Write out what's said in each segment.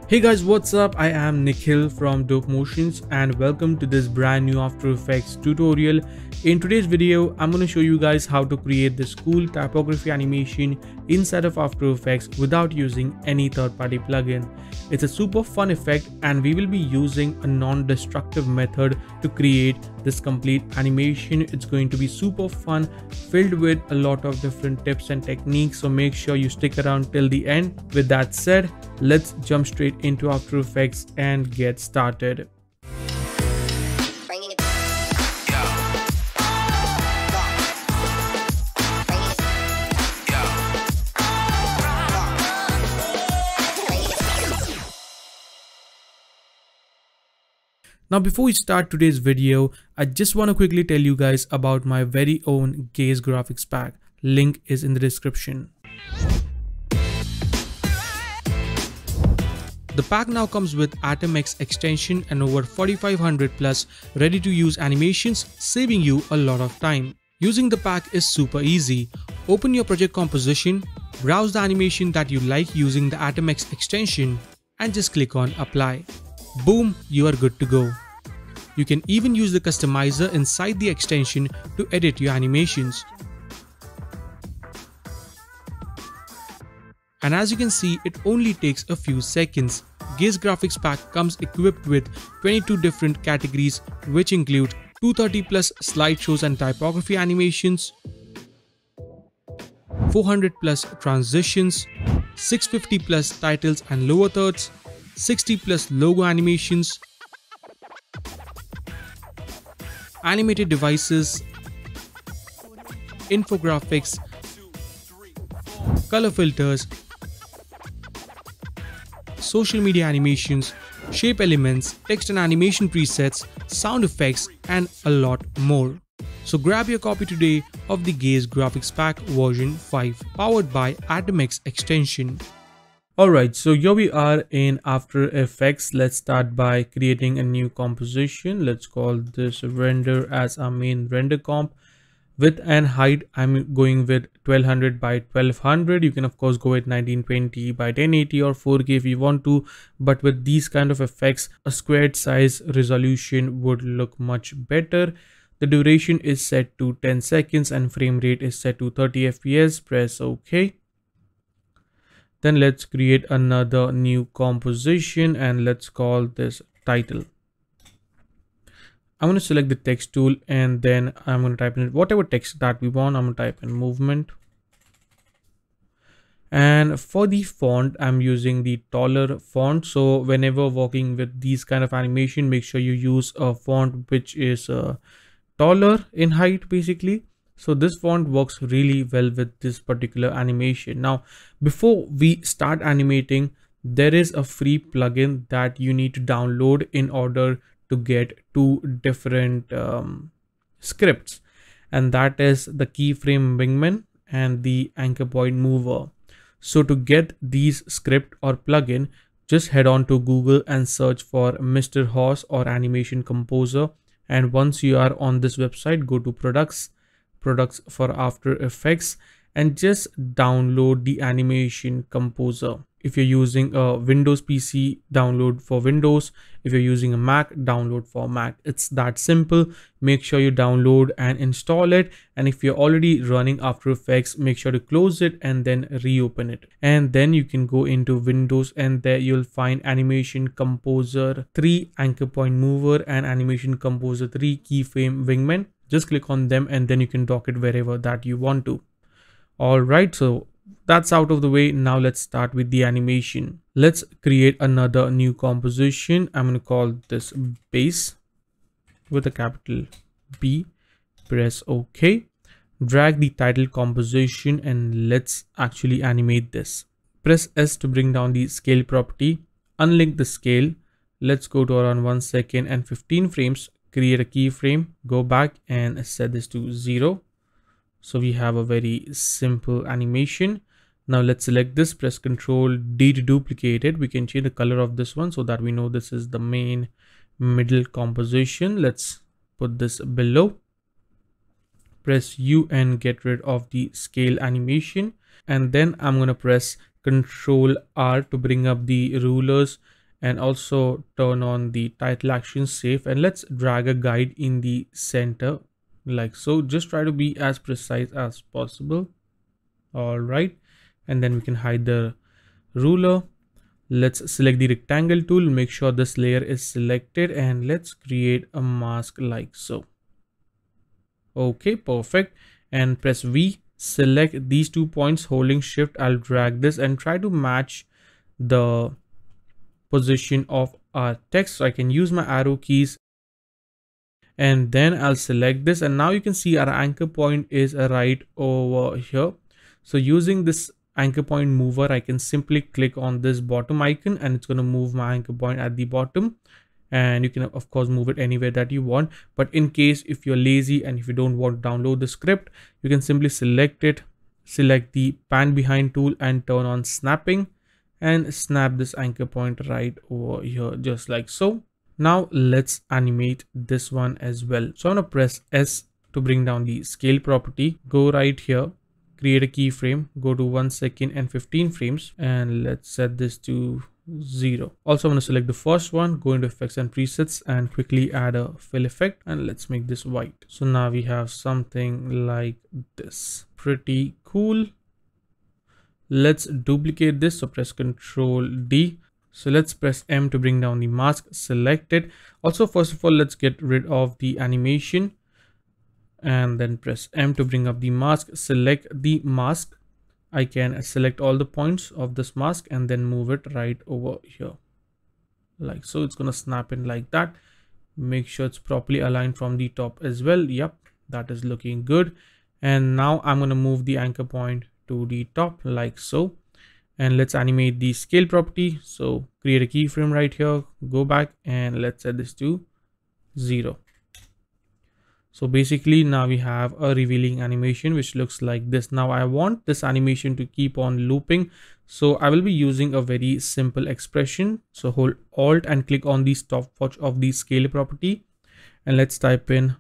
Hey guys, what's up? I am Nikhil from Dope Motions and welcome to this brand new After Effects tutorial. In today's video, I'm going to show you guys how to create this cool typography animation inside of After Effects without using any third-party plugin. It's a super fun effect and we will be using a non-destructive method to create this complete animation. It's going to be super fun, filled with a lot of different tips and techniques, so make sure you stick around till the end. With that said, let's jump straight into After Effects and get started. Now before we start today's video, I just want to quickly tell you guys about my very own Gaze graphics pack. Link is in the description. The pack now comes with Atom X extension and over 4500 plus ready to use animations, saving you a lot of time. Using the pack is super easy. Open your project composition, browse the animation that you like using the Atom X extension and just click on apply. Boom, you are good to go. You can even use the customizer inside the extension to edit your animations. And as you can see, it only takes a few seconds. Gaze graphics pack comes equipped with 22 different categories, which include 230 plus slideshows and typography animations, 400 plus transitions, 650 plus titles and lower thirds, 60 plus logo animations, animated devices, infographics, color filters, social media animations, shape elements, text and animation presets, sound effects, and a lot more. So grab your copy today of the Gaze graphics pack version 5 powered by Atom X extension. Alright, so here we are in After Effects. Let's start by creating a new composition. Let's call this render as our main render comp. Width and height, I'm going with 1200 by 1200. You can of course go with 1920 by 1080 or 4K if you want to, but with these kind of effects, a squared size resolution would look much better. The duration is set to 10 seconds and frame rate is set to 30 FPS. Press OK. Then let's create another new composition and let's call this title. I'm going to select the text tool and then I'm going to type in whatever text that we want. I'm going to type in movement. And for the font, I'm using the taller font. So whenever working with these kind of animation, make sure you use a font which is taller in height basically. So this font works really well with this particular animation. Now, before we start animating, there is a free plugin that you need to download in order to get two different scripts. And that is the keyframe wingman and the anchor point mover. So to get these script or plugin, just head on to Google and search for Mr. Horse or Animation Composer. And once you are on this website, go to products for After Effects and just download the animation composer. If you're using a Windows PC, download for Windows. If you're using a Mac, download for Mac. It's that simple. Make sure you download and install it. And if you're already running After Effects, make sure to close it and then reopen it. And then you can go into Windows and there you'll find Animation Composer 3 Anchor Point Mover and Animation Composer 3 Keyframe Wingman. Just click on them and then you can dock it wherever that you want to. All right, so that's out of the way. Now let's start with the animation. Let's create another new composition. I'm going to call this base with a capital B. Press OK. Drag the title composition and let's actually animate this. Press S to bring down the scale property. Unlink the scale. Let's go to around 1 second and 15 frames. Create a keyframe. Go back and set this to 0. So we have a very simple animation. Now let's select this, press Ctrl D to duplicate it. We can change the color of this one so that we know this is the main middle composition. Let's put this below. Press U and get rid of the scale animation. And then I'm going to press Ctrl R to bring up the rulers and also turn on the title action safe, and let's drag a guide in the center like so. Just try to be as precise as possible. All right, and then we can hide the ruler. Let's select the rectangle tool, make sure this layer is selected, and let's create a mask like so. Okay, perfect. And press V, select these 2 points, holding shift. I'll drag this and try to match the position of our text. So I can use my arrow keys, and then I'll select this, and now you can see our anchor point is right over here. So using this anchor point mover, I can simply click on this bottom icon and it's going to move my anchor point at the bottom. And you can of course move it anywhere that you want, but in case if you're lazy and if you don't want to download the script, you can simply select it, select the pan behind tool and turn on snapping, and snap this anchor point right over here just like so. Now let's animate this one as well. So I'm gonna press S to bring down the scale property. Go right here, create a keyframe, go to 1 second and 15 frames, and let's set this to 0. Also I'm going to select the first one, go into effects and presets and quickly add a fill effect, and let's make this white. So now we have something like this. Pretty cool. Let's duplicate this, so press Ctrl D. So let's press M to bring down the mask, select it. Also, first of all, let's get rid of the animation, and then press M to bring up the mask, select the mask. I can select all the points of this mask and then move it right over here like so. It's gonna snap in like that. Make sure it's properly aligned from the top as well. Yep, that is looking good. And now I'm gonna move the anchor point to the top like so, and let's animate the scale property. So create a keyframe right here, go back, and let's set this to 0. So basically now we have a revealing animation which looks like this. Now I want this animation to keep on looping, so I will be using a very simple expression. So hold Alt and click on the stopwatch of the scale property, and let's type in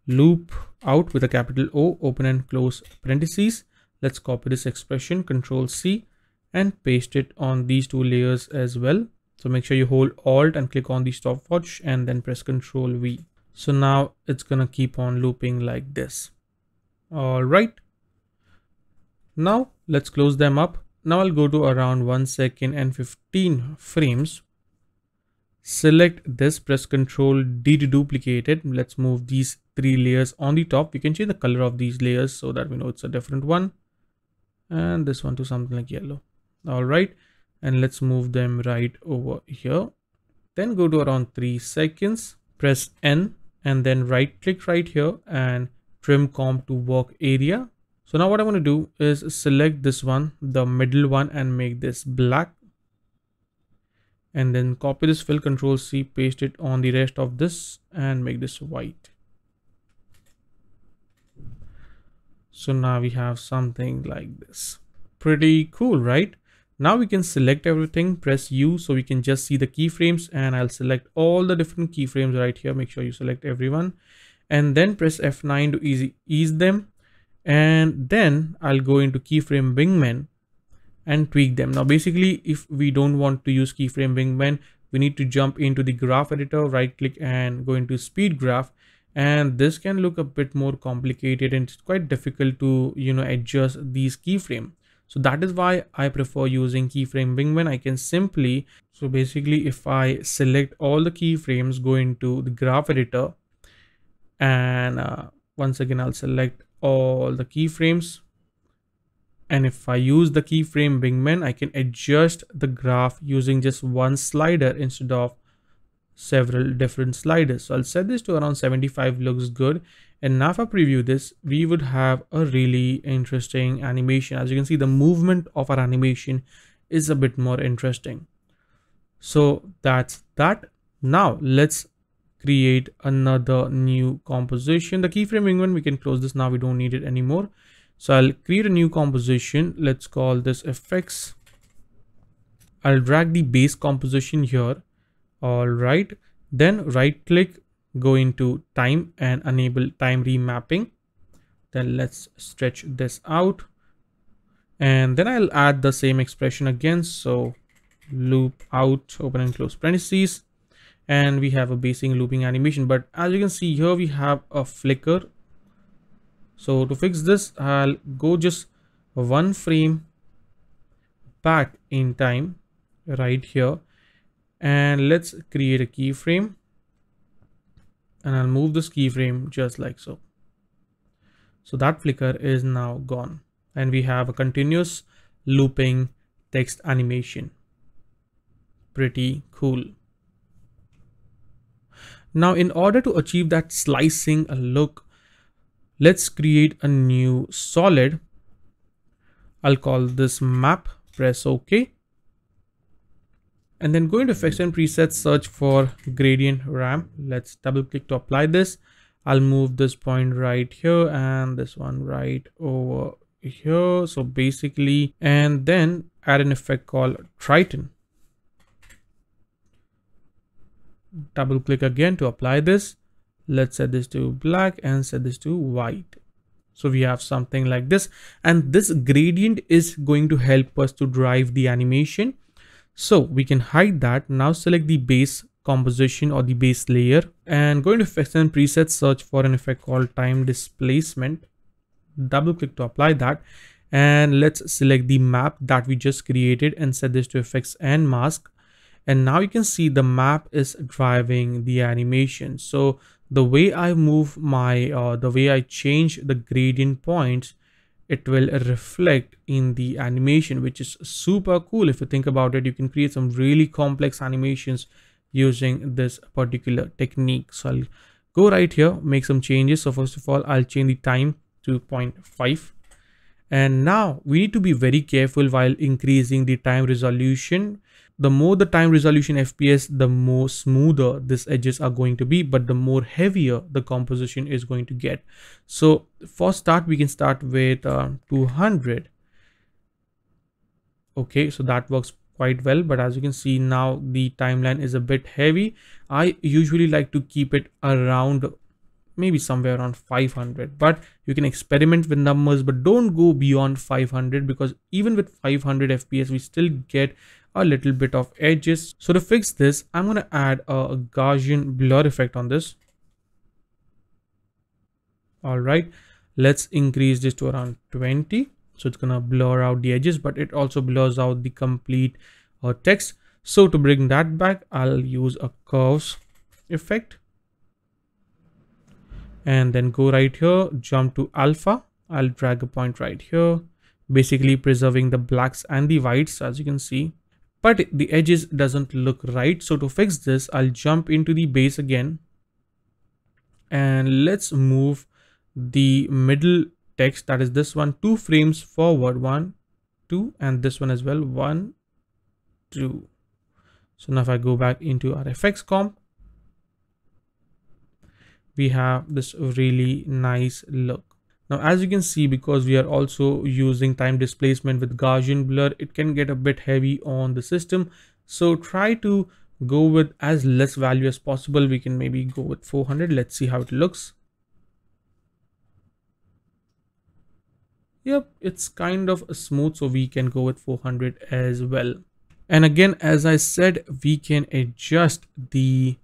loop out with a capital O, open and close parentheses. Let's copy this expression, Control C, and paste it on these 2 layers as well. So make sure you hold Alt and click on the stopwatch and then press Control V. So now it's gonna keep on looping like this. All right. Now let's close them up. Now I'll go to around 1 second and 15 frames. Select this, press Ctrl D to duplicate it. Let's move these 3 layers on the top. We can change the color of these layers so that we know it's a different one. And this one to something like yellow. All right. And let's move them right over here. Then go to around 3 seconds, press N, and then right click right here and trim comp to work area. So now what I'm going to do is select this one, the middle one, and make this black, and then copy this fill, Control C, paste it on the rest of this and make this white. So now we have something like this. Pretty cool, right? Now we can select everything, press U so we can just see the keyframes, and I'll select all the different keyframes right here. Make sure you select everyone, and then press F9 to ease them. And then I'll go into keyframe wingman and tweak them. Now basically, if we don't want to use keyframe wingman, we need to jump into the graph editor, right click and go into speed graph. And this can look a bit more complicated and it's quite difficult to adjust these keyframe. So that is why I prefer using keyframe wingman. I can simply, so basically if I select all the keyframes, go into the graph editor, and once again I'll select all the keyframes, and if I use the keyframe wingman, I can adjust the graph using just one slider instead of several different sliders. So I'll set this to around 75, looks good. And now if I preview this, we would have a really interesting animation. As you can see, the movement of our animation is a bit more interesting. So that's that. Now let's create another new composition. The keyframe wingman, we can close this now, we don't need it anymore. So I'll create a new composition. Let's call this effects. I'll drag the base composition here. All right, then right click, go into time and enable time remapping. Then let's stretch this out, and then I'll add the same expression again. So loop out, open and close parentheses, and we have a basic looping animation. But as you can see here, we have a flicker. So to fix this, I'll go just one frame back in time right here, and let's create a keyframe, and I'll move this keyframe just like so. So that flicker is now gone, and we have a continuous looping text animation. Pretty cool. Now, in order to achieve that slicing look, let's create a new solid. I'll call this map, press OK. And then go into effects and presets, search for gradient ramp. Let's double click to apply this. I'll move this point right here and this one right over here. So basically, and then add an effect called Triton. Double click again to apply this. Let's set this to black and set this to white. So we have something like this, and this gradient is going to help us to drive the animation. So we can hide that. Now select the base composition or the base layer and go into effects and presets, search for an effect called time displacement. Double click to apply that, and let's select the map that we just created and set this to effects and mask. And now you can see the map is driving the animation. So the way I move my, the way I change the gradient points, it will reflect in the animation, which is super cool. If you think about it, you can create some really complex animations using this particular technique. So I'll go right here, make some changes. So first of all, I'll change the time to 0.5. And now we need to be very careful while increasing the time resolution. The more the time resolution FPS, the more smoother these edges are going to be, but the more heavier the composition is going to get. So for start, we can start with 200. Okay, so that works quite well. But as you can see now, the timeline is a bit heavy. I usually like to keep it around maybe somewhere around 500, but you can experiment with numbers, but don't go beyond 500, because even with 500 FPS, we still get a little bit of edges. So to fix this, I'm going to add a Gaussian blur effect on this. All right, let's increase this to around 20. So it's going to blur out the edges, but it also blurs out the complete text. So to bring that back, I'll use a curves effect. And then go right here, jump to alpha. I'll drag a point right here, basically preserving the blacks and the whites, as you can see. But the edges doesn't look right. So to fix this, I'll jump into the base again. And let's move the middle text, that is this one, 2 frames forward, 1, 2, and this one as well, 1, 2. So now if I go back into our effects comp, we have this really nice look. Now, as you can see, because we are also using time displacement with Gaussian blur, it can get a bit heavy on the system. So try to go with as less value as possible. We can maybe go with 400. Let's see how it looks. Yep, it's kind of smooth, so we can go with 400 as well. And again, as I said, we can adjust the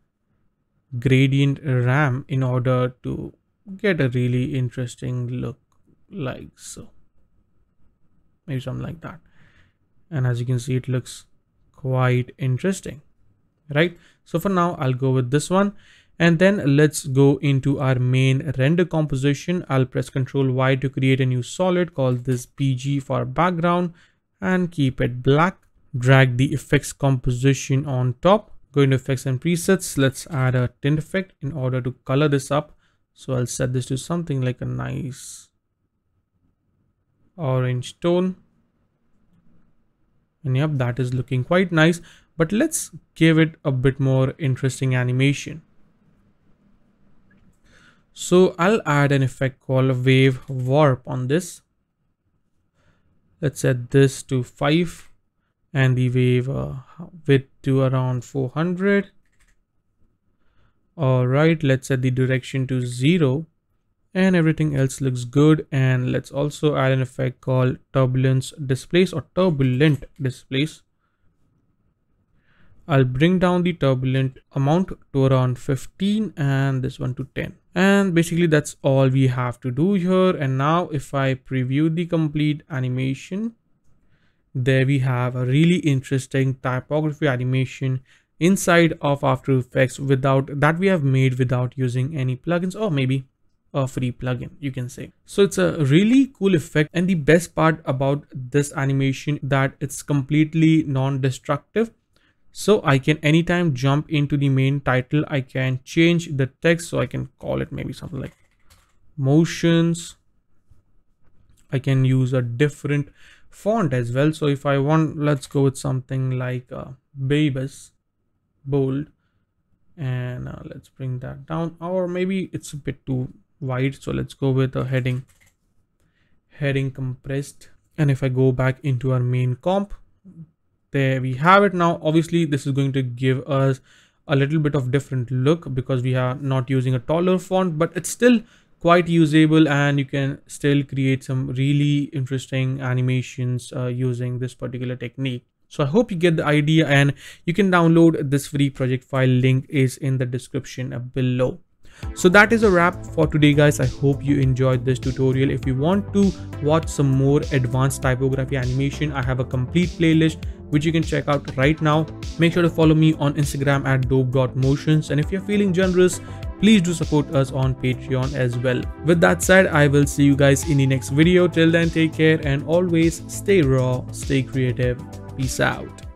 gradient ramp in order to get a really interesting look, like so, maybe something like that. And as you can see, it looks quite interesting, right? So for now, I'll go with this one, and then let's go into our main render composition. I'll press Ctrl Y to create a new solid, call this PG for background, and keep it black. Drag the effects composition on top. Go into effects and presets. Let's add a tint effect in order to color this up. So I'll set this to something like a nice orange tone. And yep, that is looking quite nice. But let's give it a bit more interesting animation. So I'll add an effect called wave warp on this. Let's set this to 5. And the wave width to around 400. All right, let's set the direction to 0, and everything else looks good. And let's also add an effect called turbulence displace or turbulent displace. I'll bring down the turbulent amount to around 15 and this one to 10. And basically that's all we have to do here. And now if I preview the complete animation, there we have a really interesting typography animation inside of After Effects that we have made without using any plugins, or maybe a free plugin, you can say. So it's a really cool effect, and the best part about this animation that it's completely non-destructive. So I can anytime jump into the main title, I can change the text, so I can call it maybe something like motions. I can use a different font as well. So if I want, let's go with something like Babus bold, and let's bring that down, or maybe it's a bit too wide, so let's go with a heading compressed. And if I go back into our main comp, there we have it. Now obviously this is going to give us a little bit of different look because we are not using a taller font, but it's still quite usable, and you can still create some really interesting animations using this particular technique. So I hope you get the idea, and you can download this free project file. Link is in the description below. So that is a wrap for today, guys. I hope you enjoyed this tutorial. If you want to watch some more advanced typography animation, I have a complete playlist which you can check out right now. Make sure to follow me on Instagram at dope.motions, and if you're feeling generous, please do support us on Patreon as well. With that said, I will see you guys in the next video. Till then, take care and always stay raw, stay creative. Peace out.